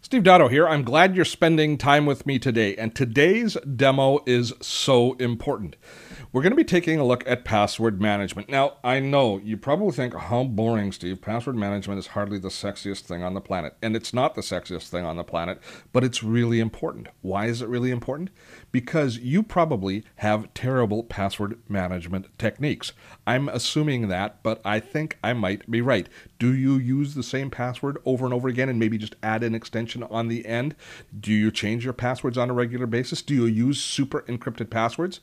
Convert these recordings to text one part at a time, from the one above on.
Steve Dotto here. I'm glad you're spending time with me today, and today's demo is so important. We're going to be taking a look at password management. Now, I know you probably think, how boring, Steve. Password management is hardly the sexiest thing on the planet. And it's not the sexiest thing on the planet, but it's really important. Why is it really important? Because you probably have terrible password management techniques. I'm assuming that, but I think I might be right. Do you use the same password over and over again and maybe just add an extension on the end? Do you change your passwords on a regular basis? Do you use super encrypted passwords?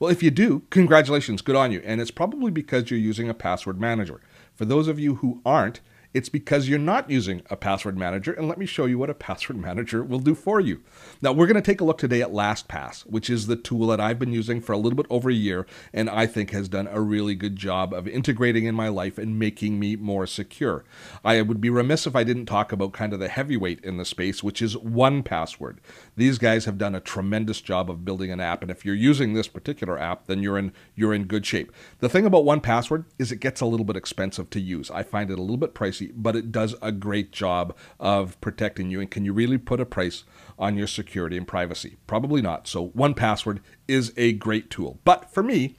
Well, if you do, congratulations, good on you. And it's probably because you're using a password manager. For those of you who aren't, it's because you're not using a password manager, and let me show you what a password manager will do for you. Now, we're going to take a look today at LastPass, which is the tool that I've been using for a little bit over a year, and I think has done a really good job of integrating in my life and making me more secure. I would be remiss if I didn't talk about kind of the heavyweight in the space, which is 1Password. These guys have done a tremendous job of building an app, and if you're using this particular app, then you're in good shape. The thing about 1Password is it gets a little bit expensive to use. I find it a little bit pricey, but it does a great job of protecting you. And can you really put a price on your security and privacy? Probably not. So 1Password is a great tool. But for me,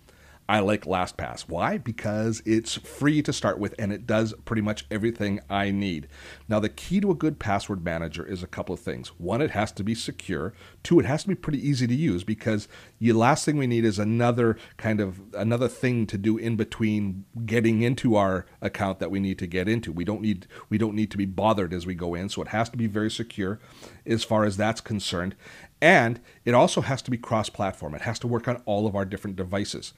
I like LastPass. Why? Because it's free to start with and it does pretty much everything I need. Now, the key to a good password manager is a couple of things. One, it has to be secure. Two, it has to be pretty easy to use because the last thing we need is another thing to do in between getting into our account that we need to get into. We don't need to be bothered as we go in, so it has to be very secure as far as that's concerned. And it also has to be cross-platform. It has to work on all of our different devices.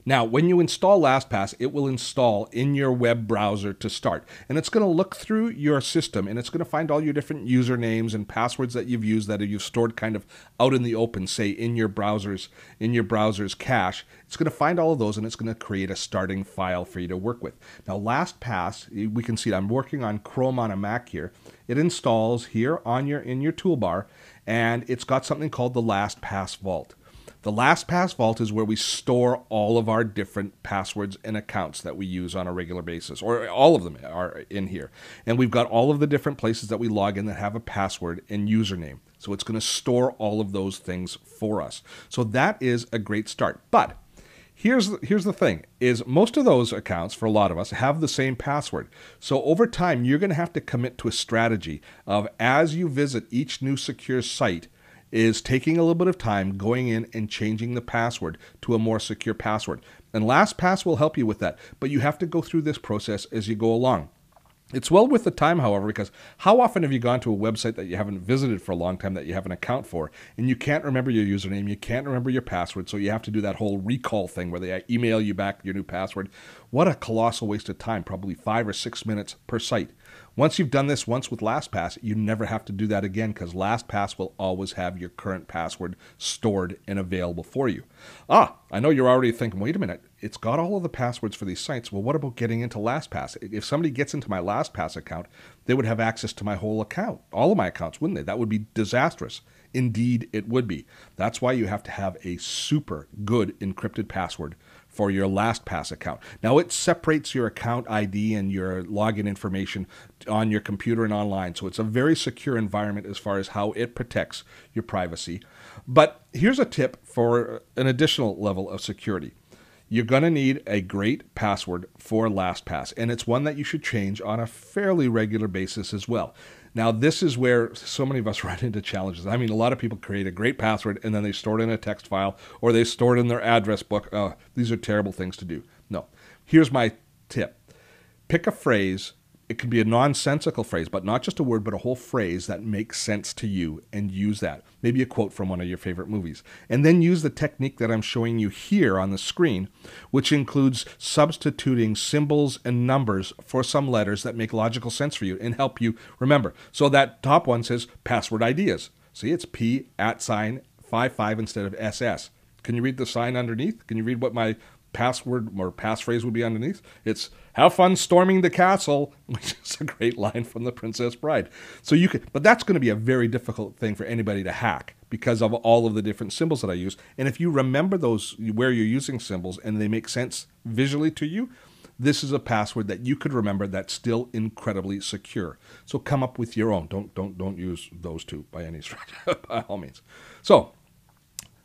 Now, when you install LastPass, it will install in your web browser to start. And it's going to look through your system, and it's going to find all your different usernames and passwords that you've used that you've stored kind of out in the open, say in your browser's cache. It's going to find all of those, and it's going to create a starting file for you to work with. Now, LastPass, we can see I'm working on Chrome on a Mac here. It installs here in your toolbar, and it's got something called the LastPass Vault. The LastPass Vault is where we store all of our different passwords and accounts that we use on a regular basis, or all of them are in here. And we've got all of the different places that we log in that have a password and username. So it's going to store all of those things for us. So that is a great start. But here's the thing, is most of those accounts, for a lot of us, have the same password. So over time, you're going to have to commit to a strategy of, as you visit each new secure site, is taking a little bit of time going in and changing the password to a more secure password. And LastPass will help you with that, but you have to go through this process as you go along. It's well worth the time, however, because how often have you gone to a website that you haven't visited for a long time that you have an account for, and you can't remember your username, you can't remember your password, so you have to do that whole recall thing where they email you back your new password. What a colossal waste of time, probably 5 or 6 minutes per site. Once you've done this once with LastPass, you never have to do that again because LastPass will always have your current password stored and available for you. I know you're already thinking, wait a minute, it's got all of the passwords for these sites. Well, what about getting into LastPass? If somebody gets into my LastPass account, they would have access to my whole account, all of my accounts, wouldn't they? That would be disastrous. Indeed, it would be. That's why you have to have a super good encrypted password for your LastPass account. Now, it separates your account ID and your login information on your computer and online, so it's a very secure environment as far as how it protects your privacy. But here's a tip for an additional level of security. You're going to need a great password for LastPass, and it's one that you should change on a fairly regular basis as well. Now, this is where so many of us run into challenges. I mean, a lot of people create a great password and then they store it in a text file or they store it in their address book. These are terrible things to do. No. Here's my tip. Pick a phrase. It can be a nonsensical phrase, but not just a word, but a whole phrase that makes sense to you, and use that. Maybe a quote from one of your favorite movies. And then use the technique that I'm showing you here on the screen, which includes substituting symbols and numbers for some letters that make logical sense for you and help you remember. So that top one says password ideas. See, it's P @55 instead of SS. Can you read the sign underneath? Can you read what my password or passphrase would be underneath? It's "Have fun storming the castle," which is a great line from The Princess Bride. So you could, but that's going to be a very difficult thing for anybody to hack because of all of the different symbols that I use. And if you remember those, where you're using symbols and they make sense visually to you, this is a password that you could remember that's still incredibly secure. So come up with your own. Don't use those two by any stretch, by all means. So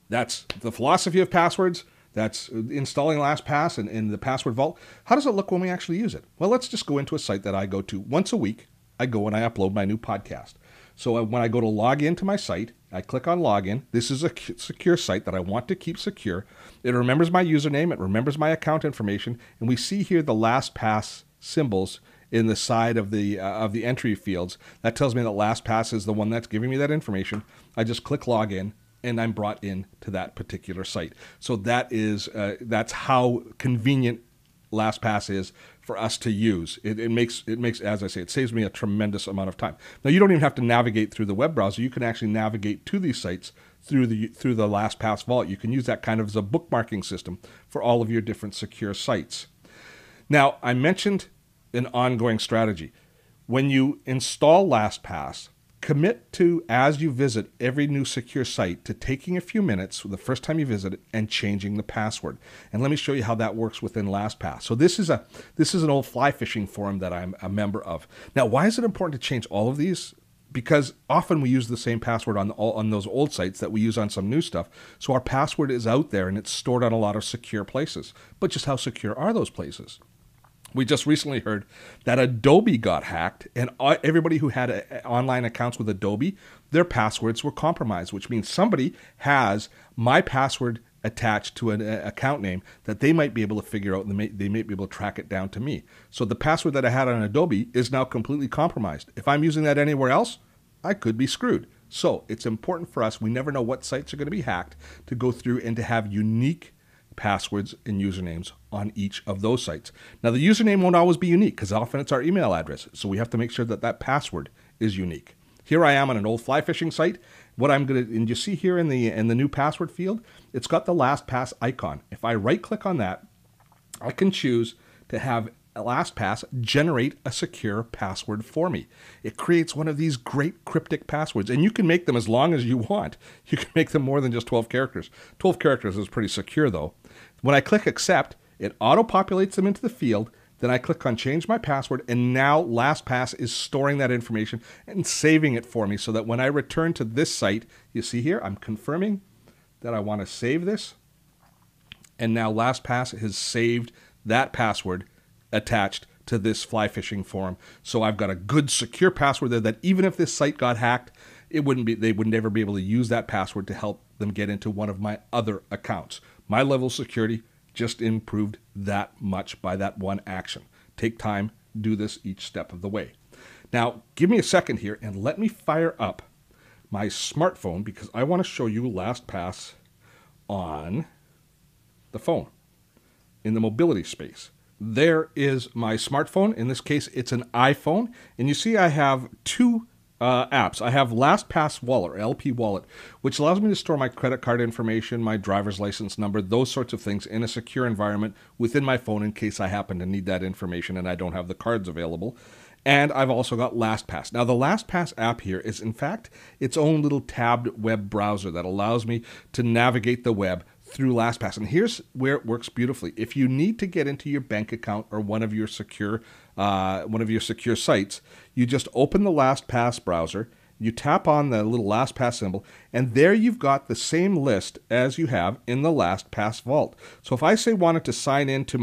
that's the philosophy of passwords. That's installing LastPass in the password vault. How does it look when we actually use it? Well, let's just go into a site that I go to once a week. I go and I upload my new podcast. So when I go to log into my site, I click on login. This is a secure site that I want to keep secure. It remembers my username. It remembers my account information. And we see here the LastPass symbols in the side of the entry fields. That tells me that LastPass is the one that's giving me that information. I just click login, and I'm brought in to that particular site. So that's how convenient LastPass is for us to use. It makes, as I say, it saves me a tremendous amount of time. Now, you don't even have to navigate through the web browser. You can actually navigate to these sites through the LastPass vault. You can use that kind of as a bookmarking system for all of your different secure sites. Now, I mentioned an ongoing strategy. When you install LastPass, commit to, as you visit every new secure site, to taking a few minutes the first time you visit it and changing the password. And let me show you how that works within LastPass. So this is an old fly fishing forum that I'm a member of. Now, why is it important to change all of these? Because often we use the same password on those old sites that we use on some new stuff. So our password is out there and it's stored on a lot of secure places. But just how secure are those places? We just recently heard that Adobe got hacked, and everybody who had online accounts with Adobe, their passwords were compromised, which means somebody has my password attached to an account name that they might be able to figure out, and they may be able to track it down to me. So the password that I had on Adobe is now completely compromised. If I'm using that anywhere else, I could be screwed. So it's important for us, we never know what sites are going to be hacked, to go through and to have unique passwords and usernames on each of those sites. Now, the username won't always be unique because often it's our email address. So we have to make sure that that password is unique. Here I am on an old fly fishing site. And you see here in the new password field, it's got the LastPass icon. If I right click on that, I can choose to have LastPass generate a secure password for me. It creates one of these great cryptic passwords, and you can make them as long as you want. You can make them more than just 12 characters. 12 characters is pretty secure, though. When I click accept, it auto-populates them into the field. Then I click on change my password, and now LastPass is storing that information and saving it for me so that when I return to this site, you see here, I'm confirming that I want to save this. And now LastPass has saved that password attached to this fly fishing forum. So I've got a good secure password there that even if this site got hacked, they would never be able to use that password to help them get into one of my other accounts. My level of security just improved that much by that one action. Take time, do this each step of the way. Now, give me a second here and let me fire up my smartphone because I want to show you LastPass on the phone in the mobility space. There is my smartphone. In this case, it's an iPhone. And you see I have two apps. I have LastPass Wallet, or LP Wallet, which allows me to store my credit card information, my driver's license number, those sorts of things in a secure environment within my phone in case I happen to need that information and I don't have the cards available. And I've also got LastPass. Now, the LastPass app here is, in fact, its own little tabbed web browser that allows me to navigate the web through LastPass. And here's where it works beautifully. If you need to get into your bank account or one of your secure sites, you just open the LastPass browser, you tap on the little LastPass symbol, and there you've got the same list as you have in the LastPass vault. So if I say wanted to sign into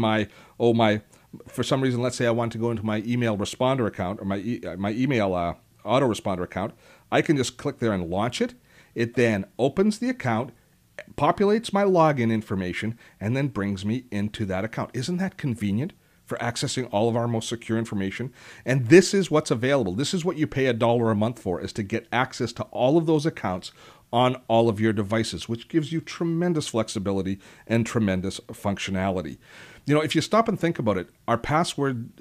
for some reason, let's say I want to go into my email responder account or my email autoresponder account, I can just click there and launch it. It then opens the account, populates my login information, and then brings me into that account. Isn't that convenient for accessing all of our most secure information? And this is what's available. This is what you pay $1 a month for, is to get access to all of those accounts on all of your devices, which gives you tremendous flexibility and tremendous functionality. You know, if you stop and think about it, our password,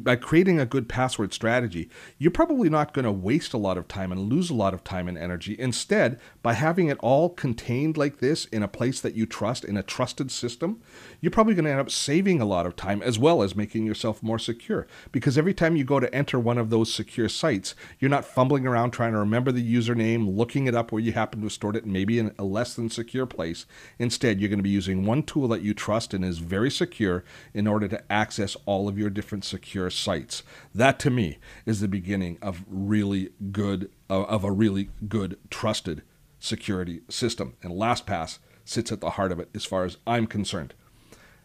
by creating a good password strategy, you're probably not going to waste a lot of time and lose a lot of time and energy. Instead, by having it all contained like this in a place that you trust, in a trusted system, you're probably going to end up saving a lot of time as well as making yourself more secure. Because every time you go to enter one of those secure sites, you're not fumbling around trying to remember the username, looking it up where you happen to have stored it, maybe in a less than secure place. Instead, you're going to be using one tool that you trust and is very secure, secure in order to access all of your different secure sites. That to me is the beginning of a really good trusted security system. And LastPass sits at the heart of it as far as I'm concerned.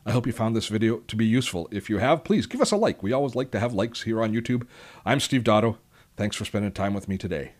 I hope you found this video to be useful. If you have, please give us a like. We always like to have likes here on YouTube. I'm Steve Dotto. Thanks for spending time with me today.